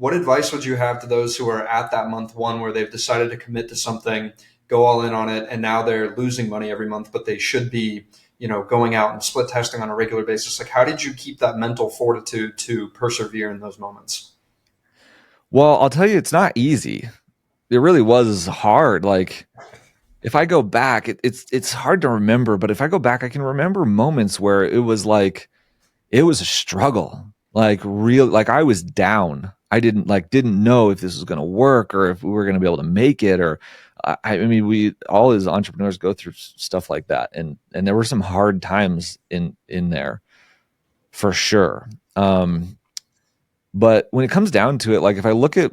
what advice would you have to those who are at that month one where they've decided to commit to something, go all in on it, and now they're losing money every month, but they should be, going out and split testing on a regular basis? Like, how did you keep that mental fortitude to persevere in those moments? Well, I'll tell you, it's not easy. It really was hard. Like, if I go back, it's hard to remember, but if I go back, I can remember moments where it was like it was a struggle. Like real, like I was down. I didn't know if this was going to work or if we were going to be able to make it. Or I mean, we all as entrepreneurs go through stuff like that, and there were some hard times in there for sure. But when it comes down to it, like if I look at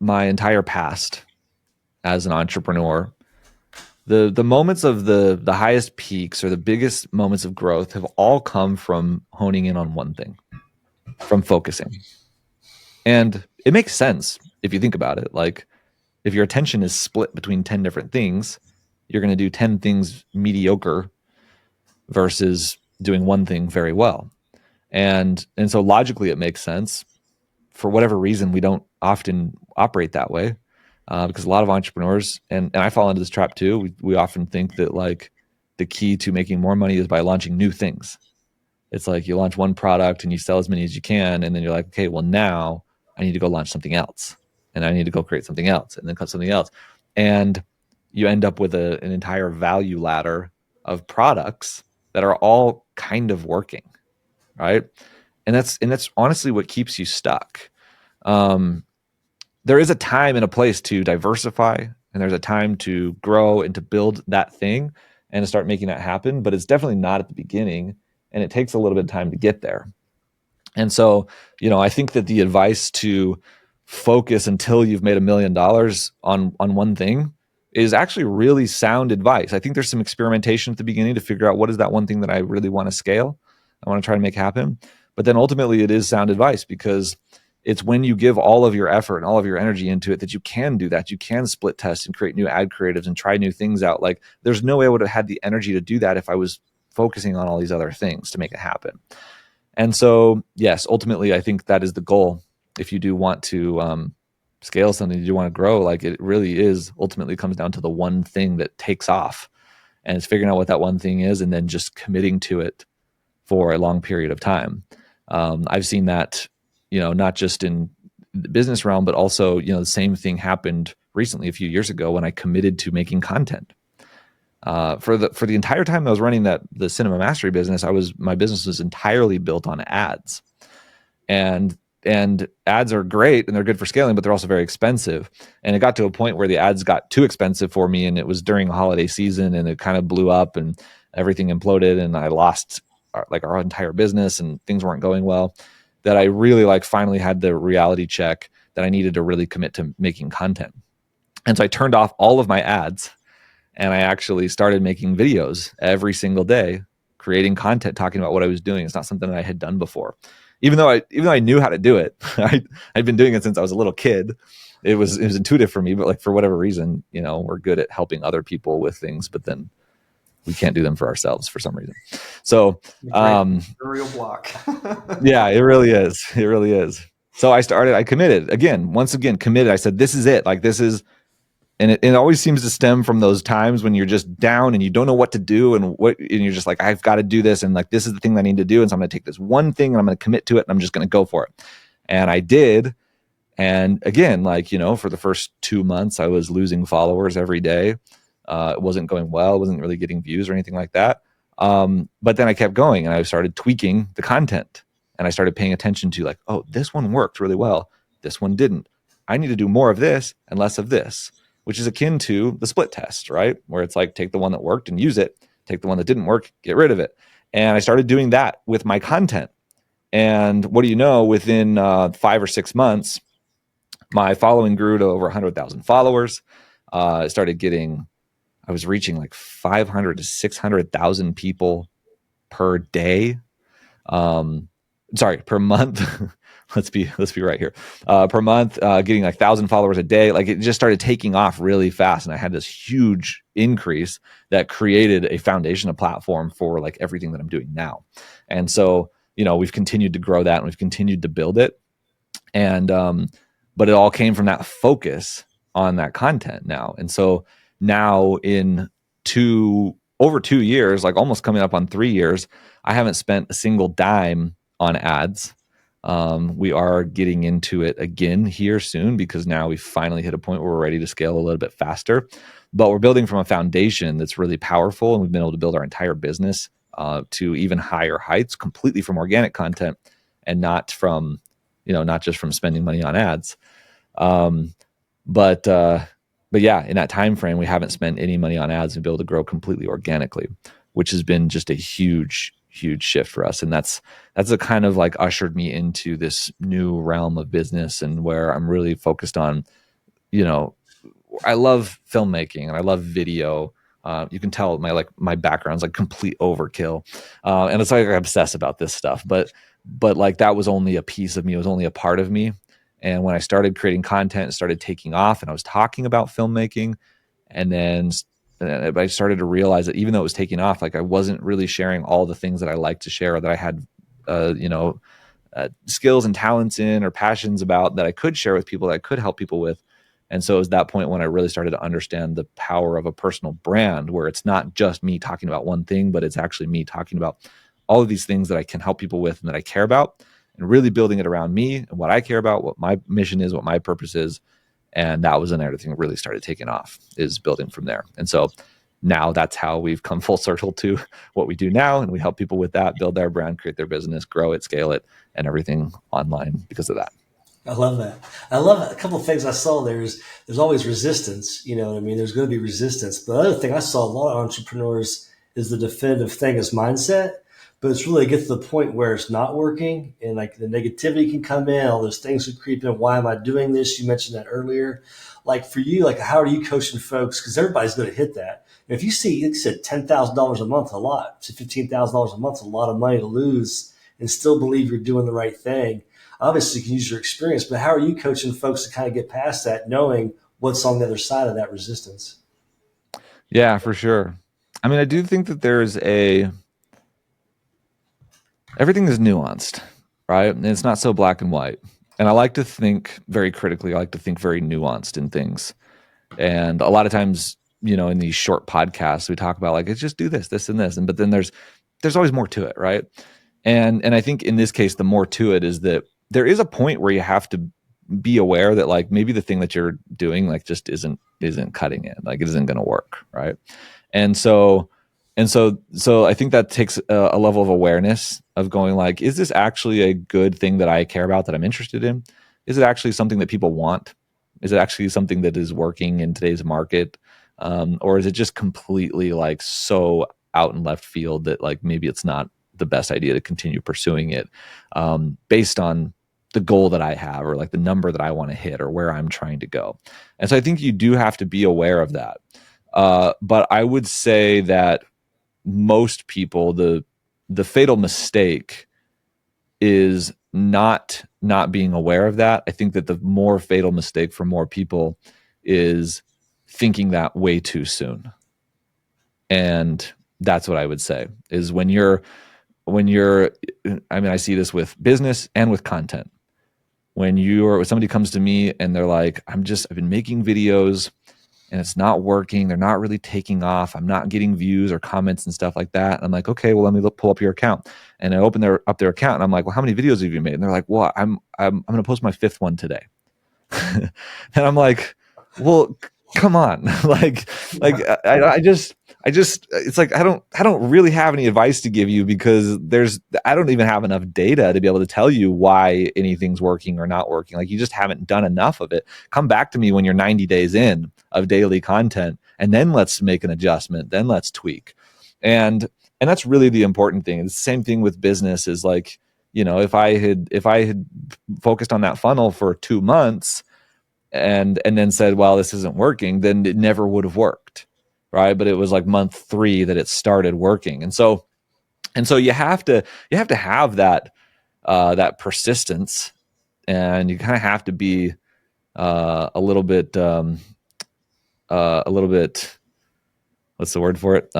my entire past as an entrepreneur, the moments of the highest peaks or the biggest moments of growth have all come from honing in on one thing, from focusing. And it makes sense if you think about it. Like if your attention is split between 10 different things, you're going to do 10 things mediocre versus doing one thing very well. And so logically it makes sense. For whatever reason, we don't often operate that way. Because a lot of entrepreneurs, and I fall into this trap too, we often think that like the key to making more money is by launching new things. It's like you launch one product and you sell as many as you can, and then you're like, okay, well now I need to go launch something else, and I need to go create something else, and then cut something else, and you end up with an entire value ladder of products that are all kind of working, right? And that's honestly what keeps you stuck. There is a time and a place to diversify, and there's a time to grow and to build that thing and to start making that happen. But it's definitely not at the beginning, and it takes a little bit of time to get there. And so, I think that the advice to focus until you've made $1 million on one thing is actually really sound advice. I think there's some experimentation at the beginning to figure out what is that one thing that I really want to scale. I want to try to make happen. But then ultimately it is sound advice, because it's when you give all of your effort and all of your energy into it that you can do that. You can split test and create new ad creatives and try new things out. Like there's no way I would have had the energy to do that if I was focusing on all these other things to make it happen. And so, yes, ultimately, I think that is the goal. If you do want to scale something, you do want to grow, like it really is ultimately comes down to the one thing that takes off. And it's figuring out what that one thing is and then just committing to it for a long period of time. I've seen that, not just in the business realm, but also, the same thing happened recently a few years ago when I committed to making content. For the entire time I was running the Cinema Mastery business, my business was entirely built on ads, and ads are great and they're good for scaling, but they're also very expensive. And it got to a point where the ads got too expensive for me, and it was during a holiday season, and it kind of blew up and everything imploded, and I lost our entire business, and things weren't going well. That I really finally had the reality check that I needed to really commit to making content. And so I turned off all of my ads, and I actually started making videos every single day, creating content, talking about what I was doing. It's not something that I had done before. Even though I knew how to do it, I'd been doing it since I was a little kid. It was intuitive for me, but for whatever reason, we're good at helping other people with things, but then we can't do them for ourselves for some reason. So, real block. yeah, it really is. It really is. So I committed once again, committed. I said, this is it. And it always seems to stem from those times when you're just down and you don't know what to do, and you're just like, I've got to do this. And this is the thing that I need to do. And so I'm going to take this one thing and I'm going to commit to it, and I'm just going to go for it. And I did. And again, for the first 2 months, I was losing followers every day. It wasn't going well. It wasn't really getting views or anything like that. But then I kept going, and I started tweaking the content, and I started paying attention to oh, this one worked really well. This one didn't. I need to do more of this and less of this, which is akin to the split test, right? Where it's take the one that worked and use it, take the one that didn't work, get rid of it. And I started doing that with my content. And what do you know, within 5 or 6 months, my following grew to over 100,000 followers. I was reaching 500 to 600,000 people per day. Per month. let's be right here. Per month, getting 1,000 followers a day. It just started taking off really fast, and I had this huge increase that created a foundation, a platform for everything that I'm doing now. And so, we've continued to grow that, and we've continued to build it. And but it all came from that focus on that content now. And so now in over 2 years, like almost coming up on 3 years, I haven't spent a single dime on ads. We are getting into it again here soon because now we've finally hit a point where we're ready to scale a little bit faster. But we're building from a foundation that's really powerful, and we've been able to build our entire business to even higher heights completely from organic content and not from, not just from spending money on ads. Um, but yeah, in that time frame, we haven't spent any money on ads and be able to grow completely organically, which has been just a huge, huge shift for us. And that's a kind of like ushered me into this new realm of business, and where I'm really focused on, you know, I love filmmaking and I love video. You can tell my background's like complete overkill, and it's like I obsess about this stuff. But like that was only a piece of me. It was only a part of me. And when I started creating content, it started taking off, and I was talking about filmmaking, and then I started to realize that even though it was taking off, like I wasn't really sharing all the things that I like to share, or that I had, skills and talents in or passions about that I could share with people, that I could help people with. And so it was that point when I really started to understand the power of a personal brand, where it's not just me talking about one thing, but it's actually me talking about all of these things that I can help people with and that I care about, and really building it around me and what I care about, what my mission is, what my purpose is. And that was when everything really started taking off, is building from there. And so now that's how we've come full circle to what we do now. And we help people with that, build their brand, create their business, grow it, scale it, and everything online because of that. I love that. I love a couple of things I saw. There's always resistance. You know what I mean? There's going to be resistance. But the other thing I saw a lot of entrepreneurs is the definitive thing is mindset. But it's really get to the point where it's not working, and like the negativity can come in, all those things would creep in. Why am I doing this? You mentioned that earlier. Like for you, like how are you coaching folks? Because everybody's going to hit that. And if you see, like you said, $10,000 a month, a lot. To $15,000 a month, a lot of money to lose, and still believe you're doing the right thing. Obviously, you can use your experience, but how are you coaching folks to kind of get past that, knowing what's on the other side of that resistance? Yeah, for sure. I mean, I do think that everything is nuanced, right? And it's not so black and white. And I like to think very critically. I like to think very nuanced in things. And a lot of times, in these short podcasts, we talk about like, it's just do this, this, and this. But then there's always more to it, right? And I think in this case, the more to it is that there is a point where you have to be aware that like maybe the thing that you're doing like just isn't cutting it, like it isn't going to work, right? And so so I think that takes a level of awareness of going like, is this actually a good thing that I care about, that I'm interested in? Is it actually something that people want? Is it actually something that is working in today's market? Or is it just completely like so out in left field that like maybe it's not the best idea to continue pursuing it, based on the goal that I have, or like the number that I want to hit, or where I'm trying to go. And so I think you do have to be aware of that. But I would say that most people, the fatal mistake is not being aware of that. I think that the more fatal mistake for more people is thinking that way too soon. And that's what I would say is when you're, I mean, I see this with business and with content. When somebody comes to me and they're like, I've been making videos and it's not working. They're not really taking off. I'm not getting views or comments and stuff like that. And I'm like, okay, well, let me pull up your account. And I open up their account and I'm like, well, how many videos have you made? And they're like, well, I'm going to post my 5th one today. And I'm like, well, come on. like I just, it's like, I don't really have any advice to give you, because I don't even have enough data to be able to tell you why anything's working or not working. Like, you just haven't done enough of it. Come back to me when you're 90 days in of daily content, and then let's make an adjustment. Then let's tweak. And that's really the important thing. It's the same thing with business, is like, if I had focused on that funnel for 2 months and then said, well, this isn't working, then it never would have worked. Right. But it was like month 3 that it started working. And so you have to have that persistence, and you kind of have to be a little bit, what's the word for it?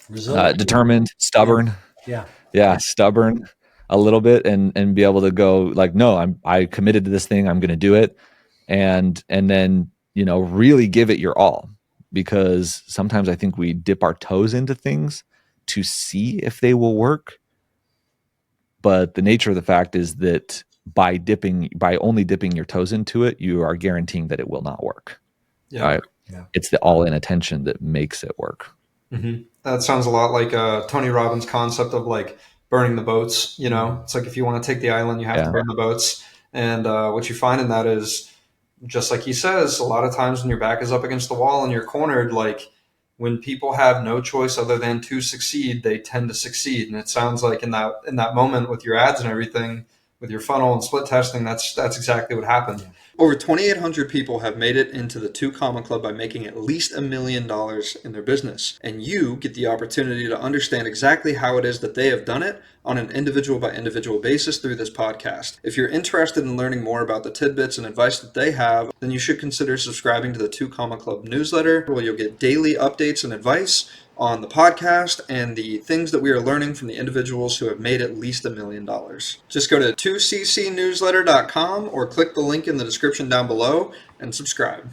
Resilient. Determined, Yeah. stubborn. Yeah. Yeah. Stubborn. a little bit and be able to go like, no, I committed to this thing. I'm going to do it. And then, really give it your all, because sometimes I think we dip our toes into things to see if they will work. But the nature of the fact is that by only dipping your toes into it, you are guaranteeing that it will not work. Yeah. Right? Yeah. It's the all-in attention that makes it work. Mm-hmm. That sounds a lot like Tony Robbins' concept of like burning the boats. It's like if you want to take the island, you have to burn the boats. And what you find in that is, just like he says, a lot of times when your back is up against the wall and you're cornered, like when people have no choice other than to succeed, they tend to succeed. And it sounds like in that moment with your ads and everything, with your funnel and split testing, that's exactly what happened. Yeah. Over 2,800 people have made it into the 2 Comma Club by making at least $1 million in their business. And you get the opportunity to understand exactly how it is that they have done it on an individual by individual basis through this podcast. If you're interested in learning more about the tidbits and advice that they have, then you should consider subscribing to the 2 Comma Club newsletter, where you'll get daily updates and advice on the podcast and the things that we are learning from the individuals who have made at least $1 million. Just go to 2ccnewsletter.com or click the link in the description down below and subscribe.